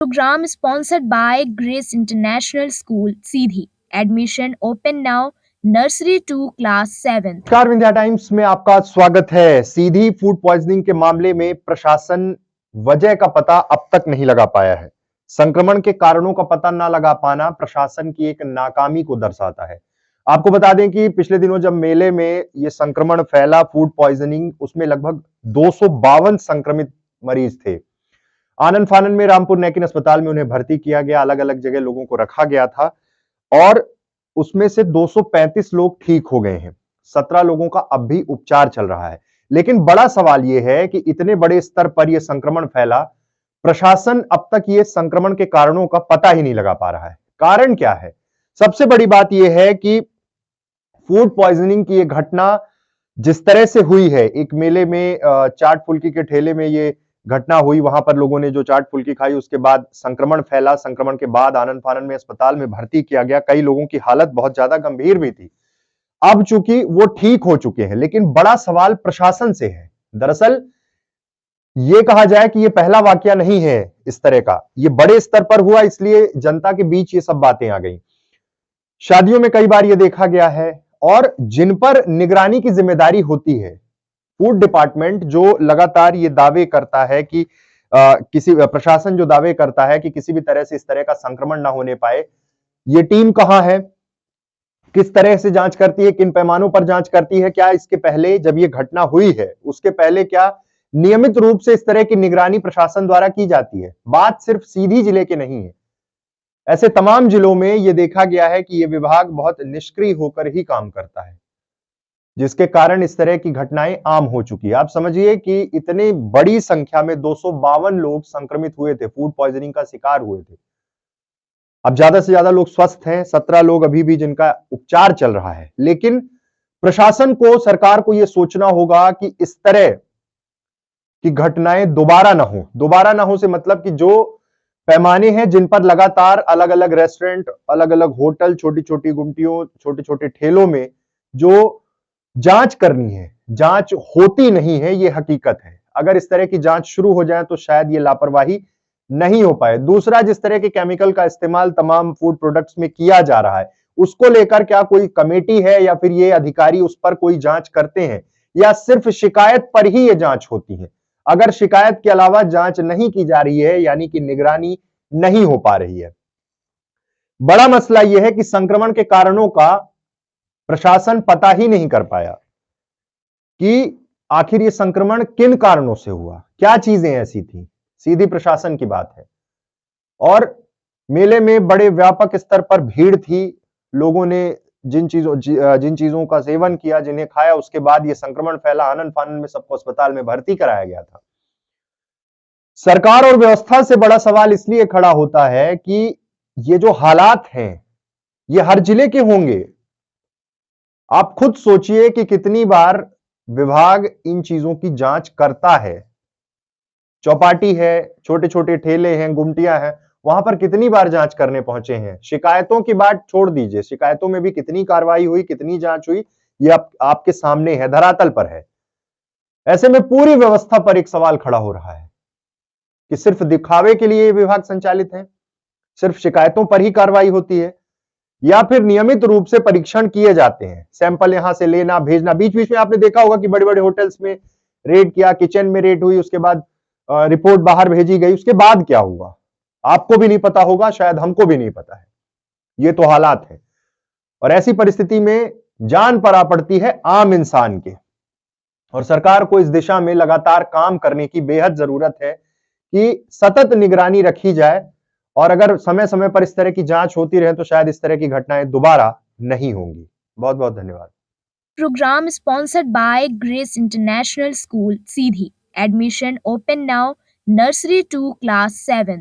Program sponsored by Grace International School, Seedhi. Admission open now. Nursery to class 7th. नमस्कार, Vindhya times में आपका स्वागत है। सीधी फूड पॉइजनिंग के मामले में प्रशासन वजह का पता अब तक नहीं लगा पाया है। संक्रमण के कारणों का पता न लगा पाना प्रशासन की एक नाकामी को दर्शाता है। आपको बता दें कि पिछले दिनों जब मेले में ये संक्रमण फैला फूड पॉइजनिंग, उसमें लगभग 252 संक्रमित मरीज थे। आनन फानन में रामपुर नेकिन अस्पताल में उन्हें भर्ती किया गया, अलग अलग जगह लोगों को रखा गया था और उसमें से 235 लोग ठीक हो गए हैं। 17 लोगों का अब भी उपचार चल रहा है। लेकिन बड़ा सवाल यह है कि इतने बड़े स्तर पर यह संक्रमण फैला, प्रशासन अब तक ये संक्रमण के कारणों का पता ही नहीं लगा पा रहा है। कारण क्या है? सबसे बड़ी बात यह है कि फूड पॉइजनिंग की यह घटना जिस तरह से हुई है, एक मेले में चाट फुल्की के ठेले में ये घटना हुई, वहां पर लोगों ने जो चाट फुल्की खाई, उसके बाद संक्रमण फैला। संक्रमण के बाद आनन फानन में अस्पताल में भर्ती किया गया। कई लोगों की हालत बहुत ज्यादा गंभीर भी थी। अब चूंकि वो ठीक हो चुके हैं, लेकिन बड़ा सवाल प्रशासन से है। दरअसल ये कहा जाए कि ये पहला वाकया नहीं है इस तरह का, ये बड़े स्तर पर हुआ, इसलिए जनता के बीच ये सब बातें आ गई। शादियों में कई बार ये देखा गया है और जिन पर निगरानी की जिम्मेदारी होती है, फूड डिपार्टमेंट जो लगातार ये दावे करता है कि किसी प्रशासन जो दावे करता है कि किसी भी तरह से इस तरह का संक्रमण ना होने पाए, ये टीम कहां है, किस तरह से जांच करती है, किन पैमानों पर जांच करती है, क्या इसके पहले जब ये घटना हुई है उसके पहले क्या नियमित रूप से इस तरह की निगरानी प्रशासन द्वारा की जाती है? बात सिर्फ सीधी जिले के नहीं है, ऐसे तमाम जिलों में यह देखा गया है कि यह विभाग बहुत निष्क्रिय होकर ही काम करता है, जिसके कारण इस तरह की घटनाएं आम हो चुकी है। आप समझिए कि इतनी बड़ी संख्या में 252 लोग संक्रमित हुए थे, फूड पॉइजनिंग का शिकार हुए थे। अब ज्यादा से ज्यादा लोग स्वस्थ हैं, 17 लोग अभी भी जिनका उपचार चल रहा है। लेकिन प्रशासन को, सरकार को यह सोचना होगा कि इस तरह की घटनाएं दोबारा ना हो। दोबारा ना हो से मतलब कि जो पैमाने हैं जिन पर लगातार अलग अलग रेस्टोरेंट, अलग अलग होटल, छोटी छोटी गुमटियों, छोटे छोटे ठेलों में जो जांच करनी है, जांच होती नहीं है, ये हकीकत है। अगर इस तरह की जांच शुरू हो जाए तो शायद ये लापरवाही नहीं हो पाए। दूसरा, जिस तरह के केमिकल का इस्तेमाल तमाम फूड प्रोडक्ट्स में किया जा रहा है, उसको लेकर क्या कोई कमेटी है या फिर ये अधिकारी उस पर कोई जांच करते हैं, या सिर्फ शिकायत पर ही ये जांच होती है? अगर शिकायत के अलावा जांच नहीं की जा रही है, यानी कि निगरानी नहीं हो पा रही है। बड़ा मसला यह है कि संक्रमण के कारणों का प्रशासन पता ही नहीं कर पाया कि आखिर ये संक्रमण किन कारणों से हुआ, क्या चीजें ऐसी थी। सीधी प्रशासन की बात है। और मेले में बड़े व्यापक स्तर पर भीड़ थी, लोगों ने जिन चीजों का सेवन किया, जिन्हें खाया, उसके बाद ये संक्रमण फैला। आनन फानन में सबको अस्पताल में भर्ती कराया गया था। सरकार और व्यवस्था से बड़ा सवाल इसलिए खड़ा होता है कि ये जो हालात हैं ये हर जिले के होंगे। आप खुद सोचिए कि कितनी बार विभाग इन चीजों की जांच करता है। चौपाटी है, छोटे छोटे ठेले हैं, गुमटियां हैं, वहां पर कितनी बार जांच करने पहुंचे हैं। शिकायतों की बात छोड़ दीजिए, शिकायतों में भी कितनी कार्रवाई हुई, कितनी जांच हुई, ये आपके सामने है, धरातल पर है। ऐसे में पूरी व्यवस्था पर एक सवाल खड़ा हो रहा है कि सिर्फ दिखावे के लिए ये विभाग संचालित है, सिर्फ शिकायतों पर ही कार्रवाई होती है, या फिर नियमित रूप से परीक्षण किए जाते हैं, सैंपल यहां से लेना भेजना। बीच बीच में आपने देखा होगा कि बड़े बड़े होटल्स में रेड किया, किचन में रेड हुई, उसके बाद रिपोर्ट बाहर भेजी गई, उसके बाद क्या हुआ आपको भी नहीं पता होगा, शायद हमको भी नहीं पता है। ये तो हालात है। और ऐसी परिस्थिति में जान पर आ पड़ती है आम इंसान के, और सरकार को इस दिशा में लगातार काम करने की बेहद जरूरत है कि सतत निगरानी रखी जाए, और अगर समय समय पर इस तरह की जांच होती रहे तो शायद इस तरह की घटनाएं दोबारा नहीं होंगी। बहुत बहुत धन्यवाद। Program sponsored by Grace International School, Seedhi. Admission open now. Nursery to class 7th.